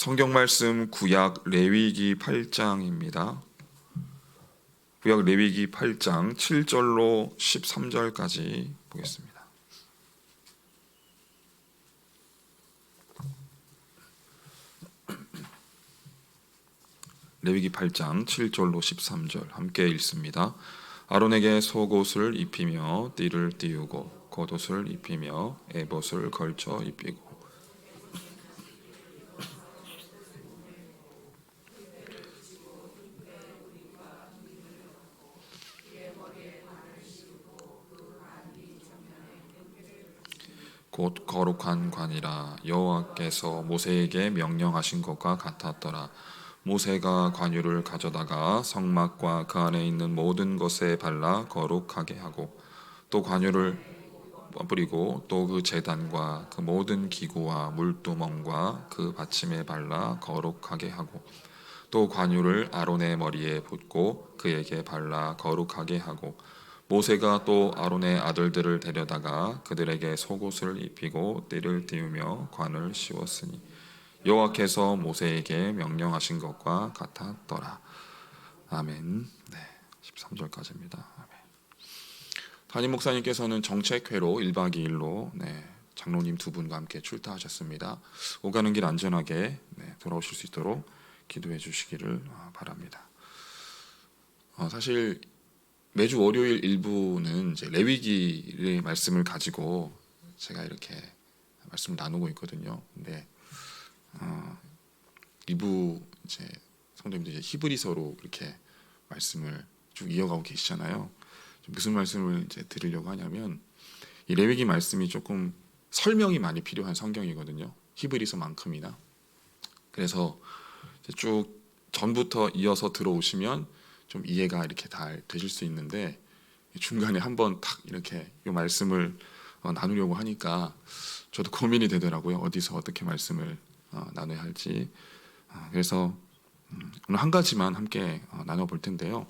성경 말씀 구약 레위기 8장입니다. 구약 레위기 8장 7절로 13절까지 보겠습니다. 레위기 8장 7절로 13절 함께 읽습니다. 아론에게 속옷을 입히며 띠를 띄우고 겉옷을 입히며 에봇을 걸쳐 입히고 곧 거룩한 관이라 여호와께서 모세에게 명령하신 것과 같았더라. 모세가 관유를 가져다가 성막과 그 안에 있는 모든 것에 발라 거룩하게 하고 또 관유를 뿌리고 또 그 제단과 그 모든 기구와 물두멍과 그 받침에 발라 거룩하게 하고 또 관유를 아론의 머리에 붓고 그에게 발라 거룩하게 하고 모세가 또 아론의 아들들을 데려다가 그들에게 속옷을 입히고 띠를 띄우며 관을 씌웠으니 여호와께서 모세에게 명령하신 것과 같았더라. 아멘. 네, 13절까지입니다. 아멘. 담임 목사님께서는 정책회로 1박 2일로 장로님 두 분과 함께 출타하셨습니다. 오가는 길 안전하게 돌아오실 수 있도록 기도해 주시기를 바랍니다. 사실 매주 월요일 일부는 이제 레위기의 말씀을 가지고 제가 이렇게 말씀을 나누고 있거든요. 근데 2부 이제 성도님들 이제 히브리서로 이렇게 말씀을 쭉 이어가고 계시잖아요. 무슨 말씀을 이제 드리려고 하냐면 이 레위기 말씀이 조금 설명이 많이 필요한 성경이거든요. 히브리서만큼이나. 그래서 쭉 전부터 이어서 들어오시면 좀 이해가 이렇게 다 되실 수 있는데 중간에 한번 탁 이렇게 이 말씀을 나누려고 하니까 저도 고민이 되더라고요. 어디서 어떻게 말씀을 나눠야 할지. 그래서 오늘 한 가지만 함께 나눠볼 텐데요.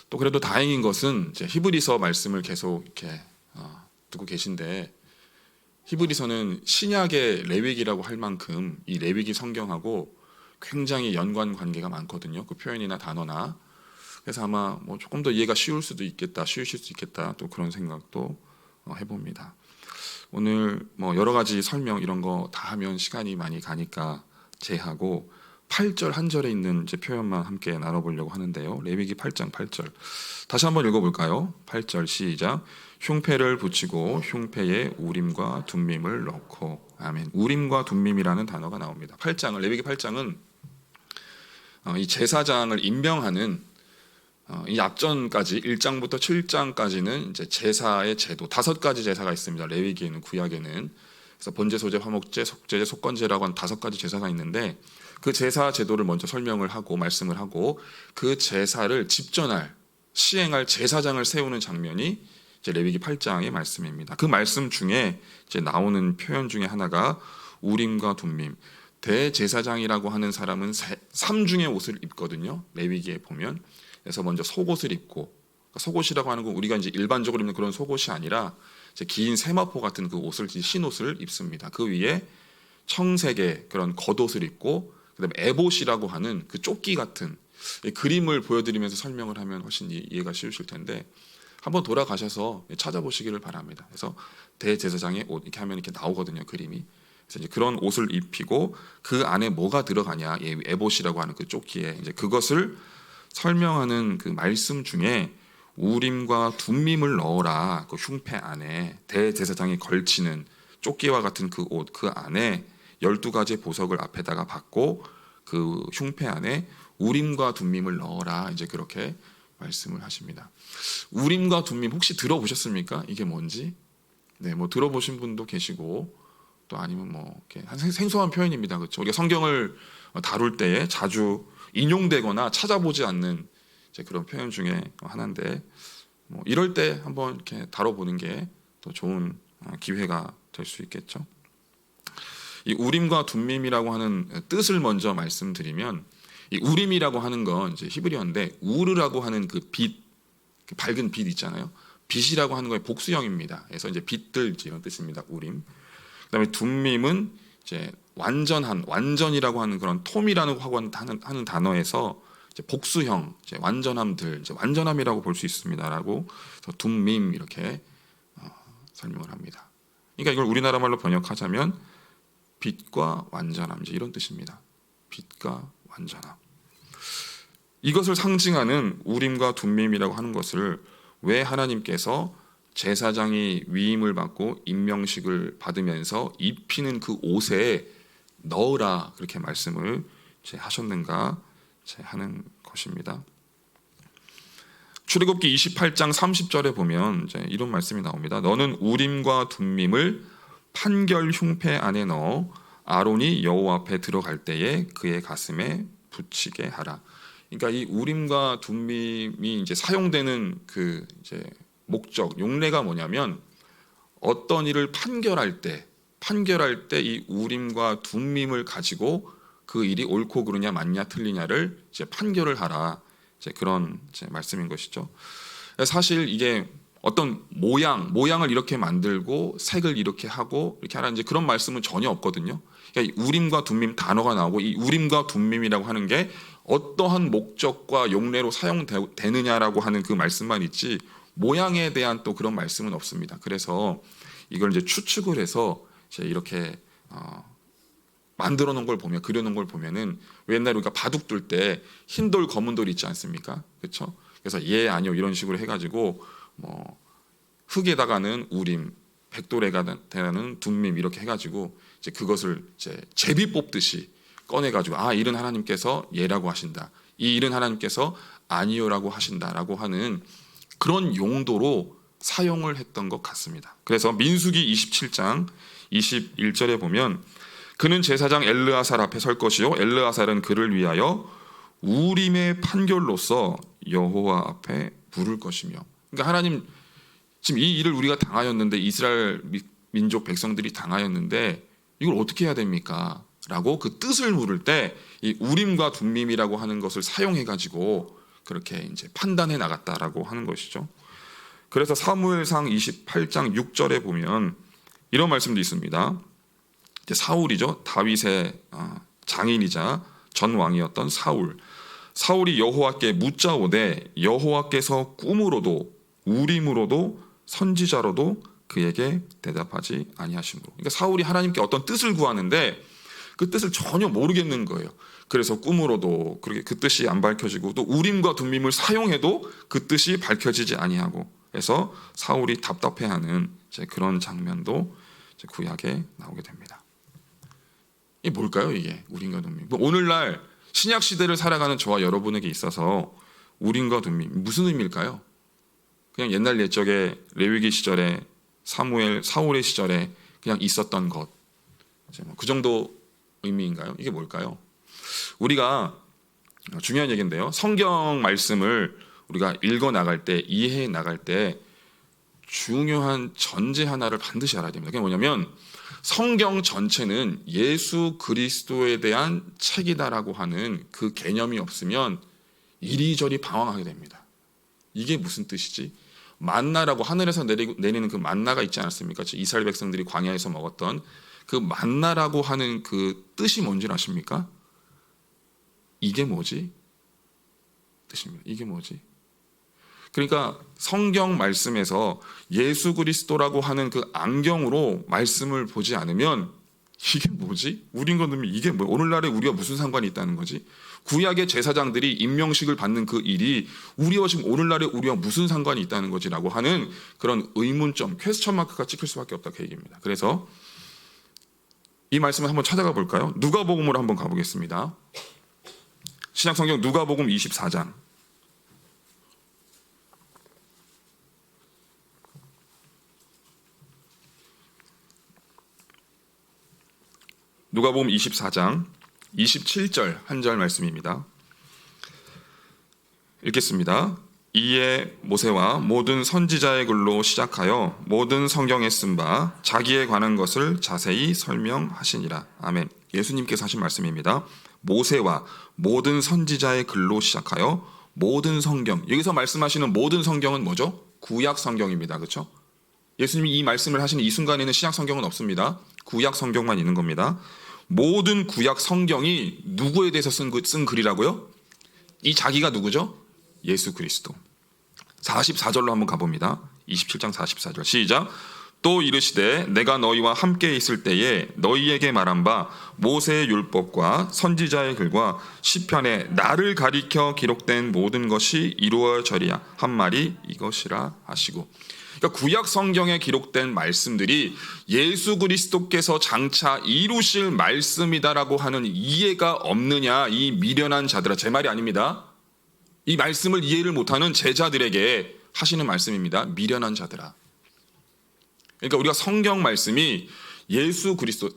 또 그래도 다행인 것은 이제 히브리서 말씀을 계속 이렇게 듣고 계신데 히브리서는 신약의 레위기라고 할 만큼 이 레위기 성경하고 굉장히 연관 관계가 많거든요. 그 표현이나 단어나. 그래서 아마 뭐 조금 더 이해가 쉬우실 수도 있겠다. 또 그런 생각도 해봅니다. 오늘 뭐 여러 가지 설명 이런 거 다 하면 시간이 많이 가니까 제하고 8절 한 절에 있는 이제 표현만 함께 나눠보려고 하는데요. 레위기 8장 8절 다시 한번 읽어볼까요? 8절 시작. 흉패를 붙이고 흉패에 우림과 둠밈을 넣고 아멘. 우림과 둠밈이라는 단어가 나옵니다. 레위기 8장은 이 제사장을 임명하는 이 앞전까지 1장부터 7장까지는 이제 제사의 제도 5가지 제사가 있습니다. 레위기에는 구약에는 그래서 번제, 소제, 화목제, 속죄제, 속건제라고 한 5가지 제사가 있는데 그 제사 제도를 먼저 설명을 하고 말씀을 하고 그 제사를 집전할 시행할 제사장을 세우는 장면이 이제 레위기 8장의 말씀입니다. 그 말씀 중에 이제 나오는 표현 중에 하나가 우림과 둠밈. 대제사장이라고 하는 사람은 3중의 옷을 입거든요. 레위기에 보면. 그래서 먼저 속옷을 입고 속옷이라고 하는 건 우리가 이제 일반적으로 입는 그런 속옷이 아니라 이제 긴 세마포 같은 그 옷을 흰 옷을 입습니다. 그 위에 청색의 그런 겉옷을 입고 그다음에 에봇이라고 하는 그 조끼 같은 그림을 보여드리면서 설명을 하면 훨씬 이해가 쉬우실 텐데 한번 돌아가셔서 찾아보시기를 바랍니다. 그래서 대제사장의 옷 이렇게 하면 이렇게 나오거든요. 그림이. 그래서 이제 그런 옷을 입히고 그 안에 뭐가 들어가냐 에봇이라고 하는 그 조끼에 이제 그것을 설명하는 그 말씀 중에 우림과 둠밈을 넣어라. 그 흉패 안에 대제사장이 걸치는 조끼와 같은 그 옷 그 안에 12가지 보석을 앞에다가 받고 그 흉패 안에 우림과 둠밈을 넣어라. 이제 그렇게 말씀을 하십니다. 우림과 둠밈 혹시 들어보셨습니까? 이게 뭔지? 네, 뭐 들어보신 분도 계시고 또 아니면 뭐 이렇게 생소한 표현입니다. 그렇죠? 우리가 성경을 다룰 때에 자주 인용되거나 찾아보지 않는 이제 그런 표현 중에 하나인데 뭐 이럴 때 한번 이렇게 다뤄보는 게 더 좋은 기회가 될 수 있겠죠. 이 우림과 둠밈이라고 하는 뜻을 먼저 말씀드리면 이 우림이라고 하는 건 이제 히브리어인데 우르라고 하는 그 빛, 그 밝은 빛 있잖아요. 빛이라고 하는 거의 복수형입니다. 그래서 이제 빛들 이런 뜻입니다. 우림. 그다음에 둠밈은 이제 완전이라고 하는 그런 톰이라는 하는 단어에서 이제 복수형, 이제 완전함들, 이제 완전함이라고 볼 수 있습니다라고 둠밈 이렇게 설명을 합니다. 그러니까 이걸 우리나라 말로 번역하자면 빛과 완전함, 이제 이런 뜻입니다. 빛과 완전함. 이것을 상징하는 우림과 둠밈이라고 하는 것을 왜 하나님께서 제사장이 위임을 받고 임명식을 받으면서 입히는 그 옷에 넣으라 그렇게 말씀을 하셨는가 하는 것입니다. 출애굽기 28장 30절에 보면 이제 이런 말씀이 나옵니다. 너는 우림과 둠밈을 판결 흉패 안에 넣어 아론이 여호와 앞에 들어갈 때에 그의 가슴에 붙이게 하라. 그러니까 이 우림과 둠밈이 이제 사용되는 그 이제 목적, 용례가 뭐냐면 어떤 일을 판결할 때 이 우림과 둠밈을 가지고 그 일이 옳고 그르냐 맞냐 틀리냐를 이제 판결을 하라. 이제 그런 이제 말씀인 것이죠. 사실 이게 어떤 모양을 이렇게 만들고 색을 이렇게 하고 이렇게 하라 이제 그런 말씀은 전혀 없거든요. 그러니까 이 우림과 둠밈 단어가 나오고 이 우림과 둠밈이라고 하는 게 어떠한 목적과 용례로 사용되느냐라고 하는 그 말씀만 있지 모양에 대한 또 그런 말씀은 없습니다. 그래서 이걸 이제 추측을 해서 이제 이렇게 만들어 놓은 걸 보면 그려놓은 걸 보면은 옛날에 우리가 바둑 둘 때 흰 돌 검은 돌 있지 않습니까? 그렇죠? 그래서 예 아니요 이런 식으로 해가지고 뭐 흙에다가는 우림, 백돌에다가는 둠밈 이렇게 해가지고 이제 그것을 이제 제비 뽑듯이 꺼내가지고 아 일은 하나님께서 예라고 하신다, 이 일은 하나님께서 아니요라고 하신다라고 하는 그런 용도로 사용을 했던 것 같습니다. 그래서 민수기 27장 21절에 보면 그는 제사장 엘르아살 앞에 설 것이요 엘르아살은 그를 위하여 우림의 판결로서 여호와 앞에 부를 것이며. 그러니까 하나님 지금 이 일을 우리가 당하였는데 이스라엘 민족 백성들이 당하였는데 이걸 어떻게 해야 됩니까? 라고 그 뜻을 물을 때 이 우림과 둠밈이라고 하는 것을 사용해 가지고 그렇게 이제 판단해 나갔다라고 하는 것이죠. 그래서 사무엘상 28장 6절에 보면 이런 말씀도 있습니다. 이제 사울이죠. 다윗의 장인이자 전 왕이었던 사울이 여호와께 묻자오되 여호와께서 꿈으로도 우림으로도 선지자로도 그에게 대답하지 아니하시므로. 그러니까 사울이 하나님께 어떤 뜻을 구하는데 그 뜻을 전혀 모르겠는 거예요. 그래서 꿈으로도 그렇게 그 뜻이 안 밝혀지고 또 우림과 둠밈을 사용해도 그 뜻이 밝혀지지 아니하고 해서 사울이 답답해하는 이제 그런 장면도 이제 구약에 나오게 됩니다. 이게 뭘까요? 이게 우림과 둠밈. 오늘날 신약 시대를 살아가는 저와 여러분에게 있어서 우림과 둠밈 무슨 의미일까요? 그냥 옛날 옛적에 레위기 시절에 사울의 시절에 그냥 있었던 것, 그 정도 의미인가요? 이게 뭘까요? 우리가 중요한 얘기인데요. 성경 말씀을 우리가 읽어 나갈 때, 이해해 나갈 때 중요한 전제 하나를 반드시 알아야 됩니다. 그게 뭐냐면 성경 전체는 예수 그리스도에 대한 책이다라고 하는 그 개념이 없으면 이리저리 방황하게 됩니다. 이게 무슨 뜻이지? 만나라고 하늘에서 내리는 그 만나가 있지 않았습니까? 이스라엘 백성들이 광야에서 먹었던 그 만나라고 하는 그 뜻이 뭔지 아십니까? 이게 뭐지? 뜻입니다. 이게 뭐지? 그러니까 성경 말씀에서 예수 그리스도라고 하는 그 안경으로 말씀을 보지 않으면 이게 뭐지? 우린 놈이 이게 뭐 오늘날에 우리가 무슨 상관이 있다는 거지? 구약의 제사장들이 임명식을 받는 그 일이 우리와 지금 오늘날에 우리와 무슨 상관이 있다는 거지라고 하는 그런 의문점, 퀘스천 마크가 찍힐 수밖에 없다 그 얘기입니다. 그래서 이 말씀을 한번 찾아가 볼까요? 누가복음으로 한번 가보겠습니다. 신약성경 누가복음 24장. 누가복음 24장 27절 한 절 말씀입니다. 읽겠습니다. 이에 모세와 모든 선지자의 글로 시작하여 모든 성경에 쓴 바 자기에 관한 것을 자세히 설명하시니라. 아멘. 예수님께서 하신 말씀입니다. 모세와 모든 선지자의 글로 시작하여 모든 성경. 여기서 말씀하시는 모든 성경은 뭐죠? 구약 성경입니다. 그렇죠? 예수님이 이 말씀을 하시는 이 순간에는 신약 성경은 없습니다. 구약 성경만 있는 겁니다. 모든 구약 성경이 누구에 대해서 쓴 글이라고요? 이 자기가 누구죠? 예수 그리스도. 44절로 한번 가봅니다. 27장 44절 시작. 또 이르시되 내가 너희와 함께 있을 때에 너희에게 말한 바 모세의 율법과 선지자의 글과 시편에 나를 가리켜 기록된 모든 것이 이루어져리야 한 말이 이것이라 하시고. 그러니까 구약 성경에 기록된 말씀들이 예수 그리스도께서 장차 이루실 말씀이다라고 하는 이해가 없느냐 이 미련한 자들아. 제 말이 아닙니다. 이 말씀을 이해를 못하는 제자들에게 하시는 말씀입니다. 미련한 자들아. 그러니까 우리가 성경 말씀이 예수 그리스도,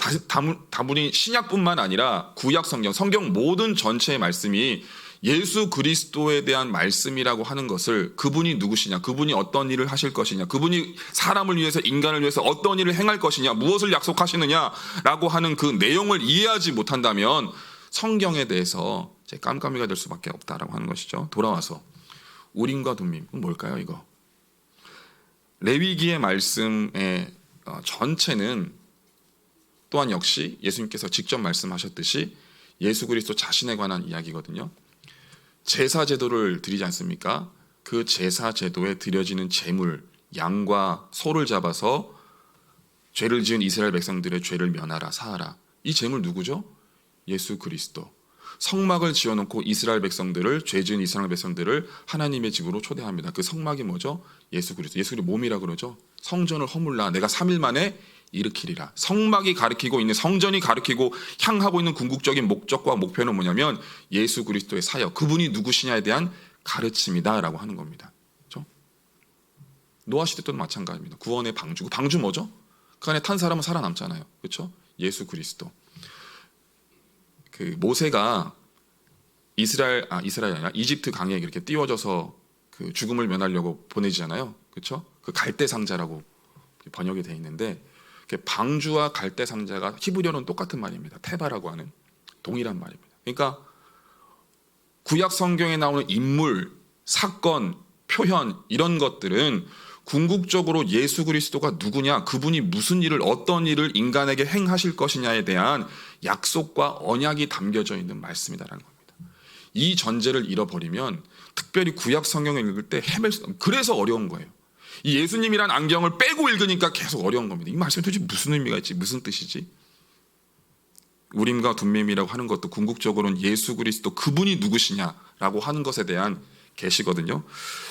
다분히 신약뿐만 아니라 구약 성경 모든 전체의 말씀이 예수 그리스도에 대한 말씀이라고 하는 것을, 그분이 누구시냐, 그분이 어떤 일을 하실 것이냐, 그분이 사람을 위해서, 인간을 위해서 어떤 일을 행할 것이냐, 무엇을 약속하시느냐라고 하는 그 내용을 이해하지 못한다면 성경에 대해서 깜깜이가 될 수밖에 없다라고 하는 것이죠. 돌아와서 우림과 둠밈, 뭘까요 이거? 레위기의 말씀의 전체는 또한 역시 예수님께서 직접 말씀하셨듯이 예수 그리스도 자신에 관한 이야기거든요. 제사 제도를 드리지 않습니까? 그 제사 제도에 드려지는 제물, 양과 소를 잡아서 죄를 지은 이스라엘 백성들의 죄를 면하라, 사하라. 이 제물 누구죠? 예수 그리스도. 성막을 지어놓고 이스라엘 백성들을, 죄 지은 이스라엘 백성들을 하나님의 집으로 초대합니다. 그 성막이 뭐죠? 예수 그리스도. 예수 그리스도 몸이라 그러죠. 성전을 허물라 내가 3일 만에 일으키리라. 성막이 가리키고 있는, 성전이 가리키고 향하고 있는 궁극적인 목적과 목표는 뭐냐면 예수 그리스도의 사역, 그분이 누구시냐에 대한 가르침이다라고 하는 겁니다. 그렇죠? 노아 시대 때도 마찬가지입니다. 구원의 방주. 그 방주 뭐죠? 그 안에 탄 사람은 살아남잖아요. 그렇죠? 예수 그리스도. 그 모세가 이스라엘이 아니라 이집트 강에 이렇게 띄워져서 그 죽음을 면하려고 보내지잖아요. 그렇죠? 그 갈대 상자라고 번역이 되어 있는데, 방주와 갈대 상자가 히브리어는 똑같은 말입니다. 테바라고 하는 동일한 말입니다. 그러니까 구약 성경에 나오는 인물, 사건, 표현 이런 것들은 궁극적으로 예수 그리스도가 누구냐, 그분이 무슨 일을, 어떤 일을 인간에게 행하실 것이냐에 대한 약속과 언약이 담겨져 있는 말씀이다라는 겁니다. 이 전제를 잃어버리면 특별히 구약 성경을 읽을 때 그래서 어려운 거예요. 이 예수님이란 안경을 빼고 읽으니까 계속 어려운 겁니다. 이 말씀이 도대체 무슨 의미가 있지, 무슨 뜻이지? 우림과 둠밈이라고 하는 것도 궁극적으로는 예수 그리스도, 그분이 누구시냐라고 하는 것에 대한 계시거든요.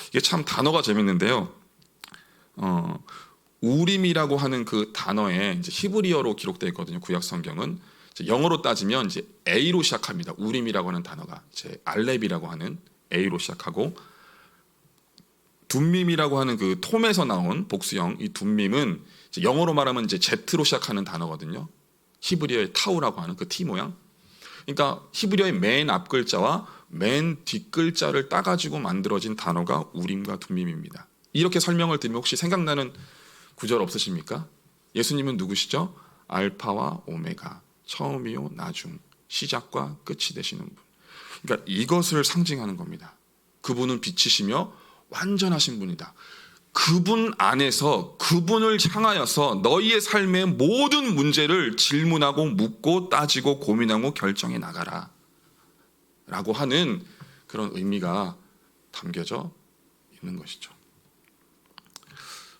이게 참 단어가 재밌는데요. 우림이라고 하는 그 단어에 이제 히브리어로 기록되어 있거든요. 구약 성경은 영어로 따지면 이제 A로 시작합니다. 우림이라고 하는 단어가 이제 알렙이라고 하는 A로 시작하고, 둠밈이라고 하는 그 톰에서 나온 복수형 이 둠밈은 이제 영어로 말하면 이제 Z로 시작하는 단어거든요. 히브리어의 타우라고 하는 그 T 모양. 그러니까 히브리어의 맨 앞 글자와 맨 뒷 글자를 따가지고 만들어진 단어가 우림과 둠밈입니다. 이렇게 설명을 드리면 혹시 생각나는 구절 없으십니까? 예수님은 누구시죠? 알파와 오메가, 처음이요 나중, 시작과 끝이 되시는 분. 그러니까 이것을 상징하는 겁니다. 그분은 빛이시며 완전하신 분이다. 그분 안에서, 그분을 향하여서 너희의 삶의 모든 문제를 질문하고 묻고 따지고 고민하고 결정해 나가라 라고 하는 그런 의미가 담겨져 있는 것이죠.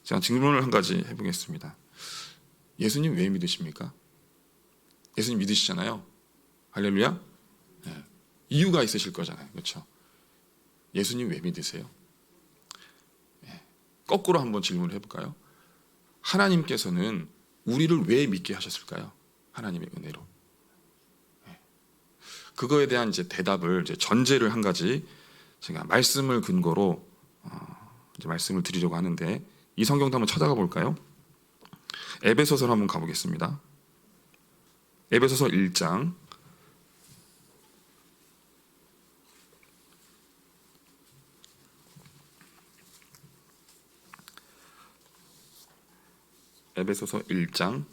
제가 질문을 한 가지 해보겠습니다. 예수님 왜 믿으십니까? 예수님 믿으시잖아요. 할렐루야. 네. 이유가 있으실 거잖아요. 그렇죠? 예수님 왜 믿으세요? 네. 거꾸로 한번 질문을 해볼까요? 하나님께서는 우리를 왜 믿게 하셨을까요? 하나님의 은혜로. 네. 그거에 대한 이제 대답을, 이제 전제를 한 가지 제가 말씀을 근거로 이제 말씀을 드리려고 하는데, 이 성경도 한번 찾아가 볼까요? 에베소서로 한번 가보겠습니다. 에베소서 1장 에베소서 1장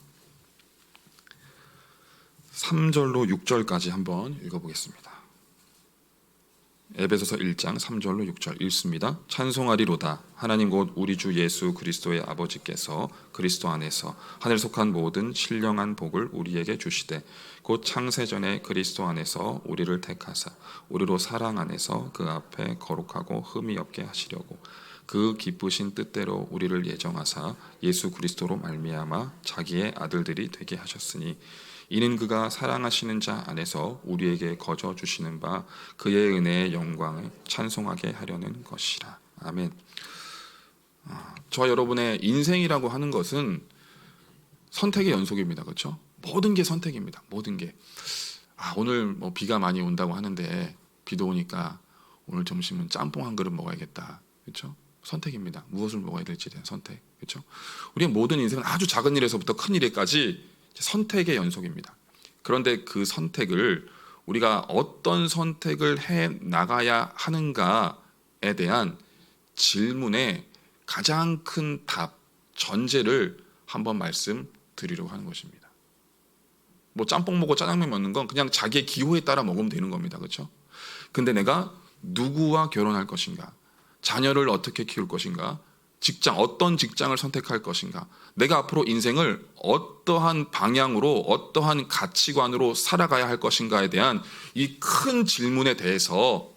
3절로 6절까지 한번 읽어보겠습니다. 에베소서 1장 3절로 6절 읽습니다. 찬송하리로다. 하나님 곧 우리 주 예수 그리스도의 아버지께서 그리스도 안에서 하늘 속한 모든 신령한 복을 우리에게 주시되 곧 창세전에 그리스도 안에서 우리를 택하사 우리로 사랑 안에서 그 앞에 거룩하고 흠이 없게 하시려고 그 기쁘신 뜻대로 우리를 예정하사 예수 그리스도로 말미암아 자기의 아들들이 되게 하셨으니 이는 그가 사랑하시는 자 안에서 우리에게 거저 주시는 바 그의 은혜의 영광을 찬송하게 하려는 것이라. 아멘. 저 여러분의 인생이라고 하는 것은 선택의 연속입니다. 그렇죠? 모든 게 선택입니다. 모든 게. 오늘 뭐 비가 많이 온다고 하는데 비도 오니까 오늘 점심은 짬뽕 한 그릇 먹어야겠다. 그렇죠? 선택입니다. 무엇을 먹어야 될지에 대한 선택. 그렇죠? 우리의 모든 인생은 아주 작은 일에서부터 큰 일에까지 선택의 연속입니다. 그런데 그 선택을 우리가 어떤 선택을 해 나가야 하는가에 대한 질문에 가장 큰 답, 전제를 한번 말씀드리려고 하는 것입니다. 뭐 짬뽕 먹고 짜장면 먹는 건 그냥 자기의 기호에 따라 먹으면 되는 겁니다. 그렇죠? 근데 내가 누구와 결혼할 것인가? 자녀를 어떻게 키울 것인가? 어떤 직장을 선택할 것인가? 내가 앞으로 인생을 어떠한 방향으로, 어떠한 가치관으로 살아가야 할 것인가에 대한 이 큰 질문에 대해서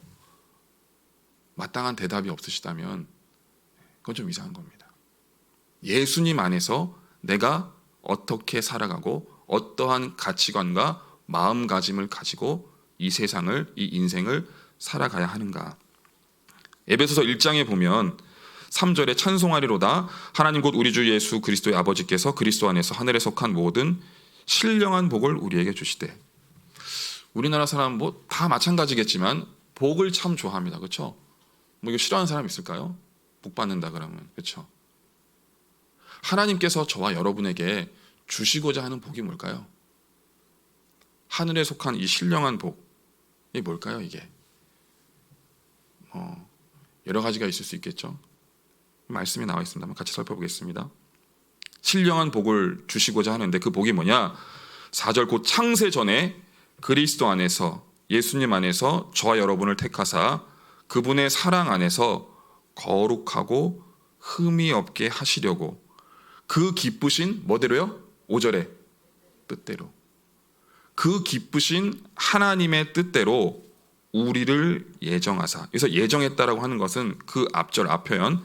마땅한 대답이 없으시다면 그건 좀 이상한 겁니다. 예수님 안에서 내가 어떻게 살아가고 어떠한 가치관과 마음가짐을 가지고 이 세상을, 이 인생을 살아가야 하는가? 에베소서 1장에 보면 3절에 찬송하리로다. 하나님 곧 우리 주 예수 그리스도의 아버지께서 그리스도 안에서 하늘에 속한 모든 신령한 복을 우리에게 주시되. 우리나라 사람 뭐 다 마찬가지겠지만 복을 참 좋아합니다. 그렇죠? 뭐 이거 싫어하는 사람 있을까요? 복 받는다 그러면. 그렇죠? 하나님께서 저와 여러분에게 주시고자 하는 복이 뭘까요? 하늘에 속한 이 신령한 복. 이게 뭘까요, 이게? 여러 가지가 있을 수 있겠죠. 말씀이 나와 있습니다. 같이 살펴보겠습니다. 신령한 복을 주시고자 하는데 그 복이 뭐냐? 4절 곧 창세 전에 그리스도 안에서 예수님 안에서 저와 여러분을 택하사 그분의 사랑 안에서 거룩하고 흠이 없게 하시려고 그 기쁘신 뭐대로요? 5절에 뜻대로 그 기쁘신 하나님의 뜻대로 우리를 예정하사. 그래서 예정했다라고 하는 것은 그 앞절 앞표현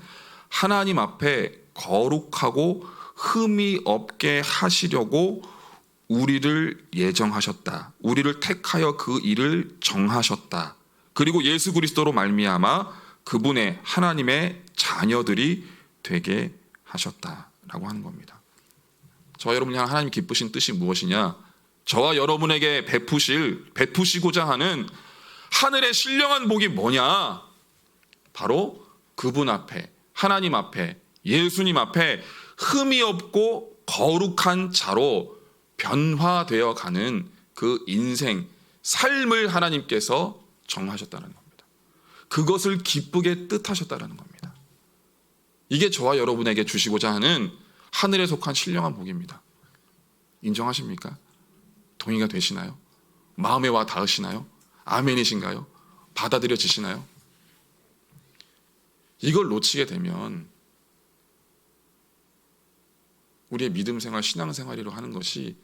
하나님 앞에 거룩하고 흠이 없게 하시려고 우리를 예정하셨다. 우리를 택하여 그 일을 정하셨다. 그리고 예수 그리스도로 말미암아 그분의 하나님의 자녀들이 되게 하셨다라고 하는 겁니다. 저와 여러분이 하나님 기쁘신 뜻이 무엇이냐? 저와 여러분에게 베푸시고자 하는 하늘의 신령한 복이 뭐냐? 바로 그분 앞에, 하나님 앞에, 예수님 앞에 흠이 없고 거룩한 자로 변화되어 가는 그 인생, 삶을 하나님께서 정하셨다는 겁니다. 그것을 기쁘게 뜻하셨다는 겁니다. 이게 저와 여러분에게 주시고자 하는 하늘에 속한 신령한 복입니다. 인정하십니까? 동의가 되시나요? 마음에 와 닿으시나요? 아멘이신가요? 받아들여지시나요? 이걸 놓치게 되면 우리의 믿음 생활, 신앙 생활이로 하는 것이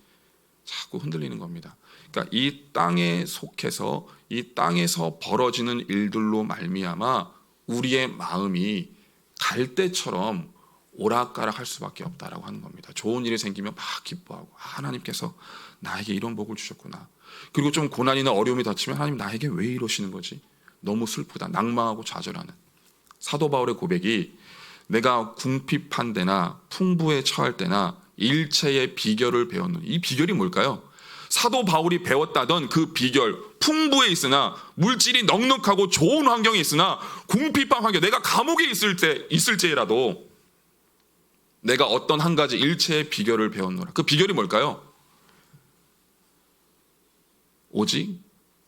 자꾸 흔들리는 겁니다. 그러니까 이 땅에 속해서 이 땅에서 벌어지는 일들로 말미암아 우리의 마음이 갈대처럼 오락가락할 수밖에 없다라고 하는 겁니다. 좋은 일이 생기면 막 기뻐하고 하나님께서 나에게 이런 복을 주셨구나. 그리고 좀 고난이나 어려움이 닥치면 하나님 나에게 왜 이러시는 거지? 너무 슬프다. 낭망하고 좌절하는. 사도 바울의 고백이 내가 궁핍한 데나 풍부에 처할 때나 일체의 비결을 배웠는 이 비결이 뭘까요? 사도 바울이 배웠다던 그 비결, 풍부에 있으나 물질이 넉넉하고 좋은 환경에 있으나 궁핍한 환경, 내가 감옥에 있을지라도 내가 어떤 한 가지 일체의 비결을 배웠노라. 그 비결이 뭘까요? 오직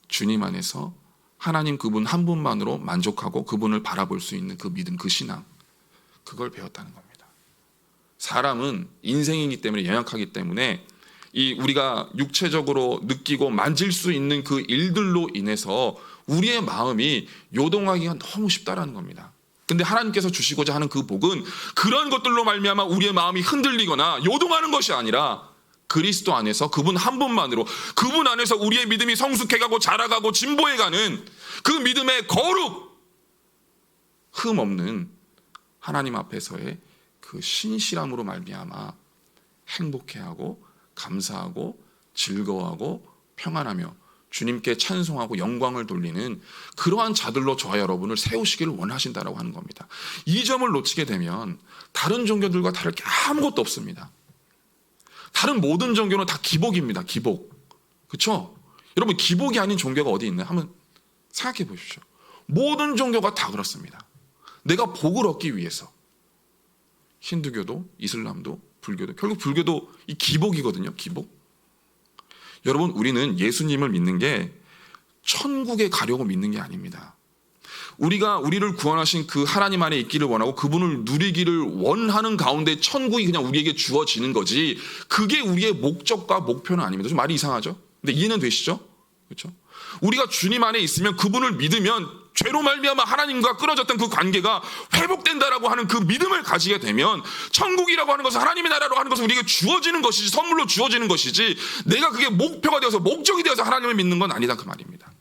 주님 안에서 하나님 그분 한 분만으로 만족하고 그분을 바라볼 수 있는 그 믿음, 그 신앙, 그걸 배웠다는 겁니다. 사람은 인생이기 때문에 연약하기 때문에 이 우리가 육체적으로 느끼고 만질 수 있는 그 일들로 인해서 우리의 마음이 요동하기가 너무 쉽다라는 겁니다. 근데 하나님께서 주시고자 하는 그 복은 그런 것들로 말미암아 우리의 마음이 흔들리거나 요동하는 것이 아니라 그리스도 안에서 그분 한 분만으로, 그분 안에서 우리의 믿음이 성숙해가고 자라가고 진보해가는 그 믿음의 거룩, 흠 없는 하나님 앞에서의 그 신실함으로 말미암아 행복해하고 감사하고 즐거워하고 평안하며 주님께 찬송하고 영광을 돌리는 그러한 자들로 저와 여러분을 세우시기를 원하신다라고 하는 겁니다. 이 점을 놓치게 되면 다른 종교들과 다를 게 아무것도 없습니다. 다른 모든 종교는 다 기복입니다. 기복. 그렇죠? 여러분, 기복이 아닌 종교가 어디 있나요? 한번 생각해 보십시오. 모든 종교가 다 그렇습니다. 내가 복을 얻기 위해서. 힌두교도, 이슬람도, 불교도, 결국 불교도 이 기복이거든요. 기복. 여러분, 우리는 예수님을 믿는 게 천국에 가려고 믿는 게 아닙니다. 우리가 우리를 구원하신 그 하나님 안에 있기를 원하고 그분을 누리기를 원하는 가운데 천국이 그냥 우리에게 주어지는 거지, 그게 우리의 목적과 목표는 아닙니다. 좀 말이 이상하죠? 근데 이해는 되시죠? 그렇죠? 우리가 주님 안에 있으면, 그분을 믿으면 죄로 말미암아 하나님과 끊어졌던 그 관계가 회복된다라고 하는 그 믿음을 가지게 되면 천국이라고 하는 것은, 하나님의 나라로 하는 것은 우리에게 주어지는 것이지, 선물로 주어지는 것이지, 내가 그게 목표가 되어서 목적이 되어서 하나님을 믿는 건 아니다, 그 말입니다.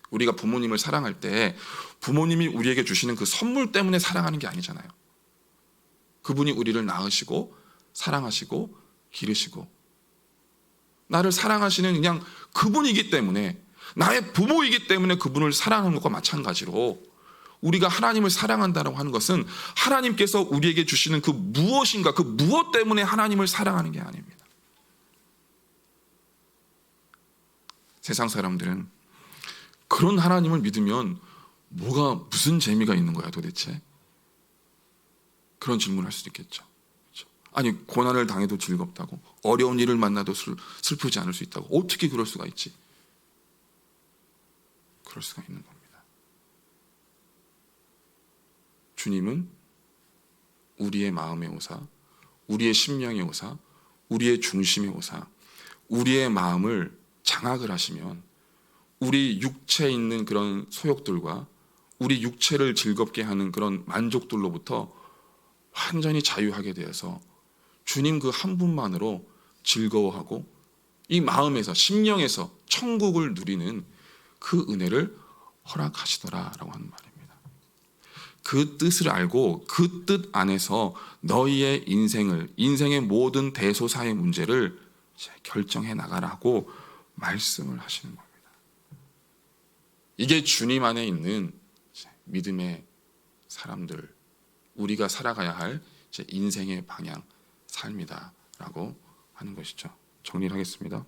우리가 부모님을 사랑할 때 부모님이 우리에게 주시는 그 선물 때문에 사랑하는 게 아니잖아요. 그분이 우리를 낳으시고 사랑하시고 기르시고 나를 사랑하시는 그냥 그분이기 때문에, 나의 부모이기 때문에 그분을 사랑하는 것과 마찬가지로 우리가 하나님을 사랑한다고 하는 것은 하나님께서 우리에게 주시는 그 무엇인가, 그 무엇 때문에 하나님을 사랑하는 게 아닙니다. 세상 사람들은 그런 하나님을 믿으면 무슨 재미가 있는 거야 도대체? 그런 질문을 할 수도 있겠죠. 그렇죠? 아니, 고난을 당해도 즐겁다고, 어려운 일을 만나도 슬프지 않을 수 있다고, 어떻게 그럴 수가 있지? 그럴 수가 있는 겁니다. 주님은 우리의 마음에 오사, 우리의 심령에 오사, 우리의 중심에 오사, 우리의 마음을 장악을 하시면 우리 육체에 있는 그런 소욕들과 우리 육체를 즐겁게 하는 그런 만족들로부터 완전히 자유하게 되어서 주님 그 한 분만으로 즐거워하고 이 마음에서, 심령에서 천국을 누리는 그 은혜를 허락하시더라라고 하는 말입니다. 그 뜻을 알고 그 뜻 안에서 너희의 인생의 모든 대소사의 문제를 결정해 나가라고 말씀을 하시는 겁니다. 이게 주님 안에 있는 믿음의 사람들, 우리가 살아가야 할 인생의 방향, 삶이다라고 하는 것이죠. 정리를 하겠습니다.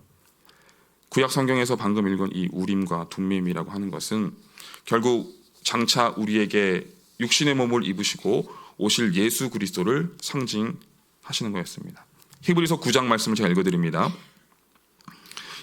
구약 성경에서 방금 읽은 이 우림과 둠밈이라고 하는 것은 결국 장차 우리에게 육신의 몸을 입으시고 오실 예수 그리스도를 상징하시는 거였습니다. 히브리서 9장 말씀을 제가 읽어드립니다.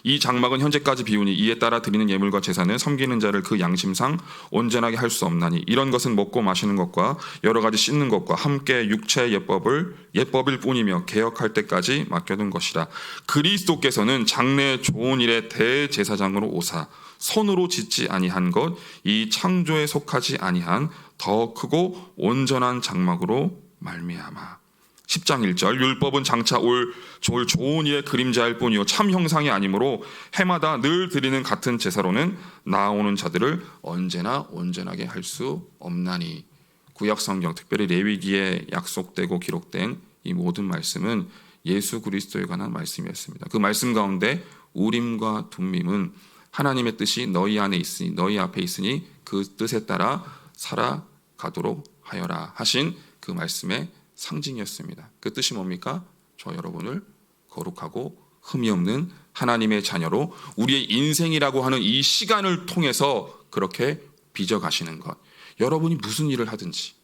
이 장막은 현재까지 비우니 이에 따라 드리는 예물과 제사는 섬기는 자를 그 양심상 온전하게 할 수 없나니 이런 것은 먹고 마시는 것과 여러 가지 씻는 것과 함께 육체의 예법일 뿐이며 개혁할 때까지 맡겨둔 것이라. 그리스도께서는 장래 좋은 일의 대제사장으로 오사 손으로 짓지 아니한 것, 이 창조에 속하지 아니한 더 크고 온전한 장막으로 말미암아. 10장 1절 율법은 장차 올 좋은 일의 그림자일 뿐이요 참 형상이 아니므로 해마다 늘 드리는 같은 제사로는 나아오는 자들을 언제나 온전하게 할 수 없나니. 구약 성경, 특별히 레위기에 약속되고 기록된 이 모든 말씀은 예수 그리스도에 관한 말씀이었습니다. 그 말씀 가운데 우림과 둠밈은 하나님의 뜻이 너희 안에 있으니, 너희 앞에 있으니 그 뜻에 따라 살아가도록 하여라 하신 그 말씀의 상징이었습니다. 그 뜻이 뭡니까? 저 여러분을 거룩하고 흠이 없는 하나님의 자녀로 우리의 인생이라고 하는 이 시간을 통해서 그렇게 빚어가시는 것. 여러분이 무슨 일을 하든지,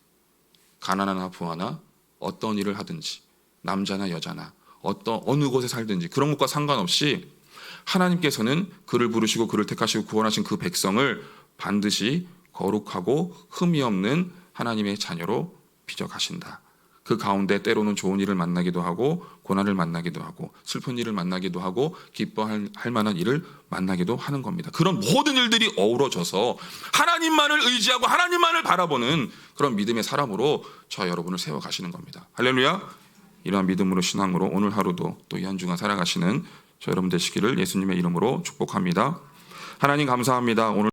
가난하나 부하나 어떤 일을 하든지, 남자나 여자나 어느 곳에 살든지 그런 것과 상관없이 하나님께서는 그를 부르시고 그를 택하시고 구원하신 그 백성을 반드시 거룩하고 흠이 없는 하나님의 자녀로 빚어가신다. 그 가운데 때로는 좋은 일을 만나기도 하고 고난을 만나기도 하고 슬픈 일을 만나기도 하고 기뻐할 만한 일을 만나기도 하는 겁니다. 그런 모든 일들이 어우러져서 하나님만을 의지하고 하나님만을 바라보는 그런 믿음의 사람으로 저 여러분을 세워가시는 겁니다. 할렐루야. 이러한 믿음으로 신앙으로 오늘 하루도 또 이 한 주간 살아가시는 저 여러분 되시기를 예수님의 이름으로 축복합니다. 하나님 감사합니다. 오늘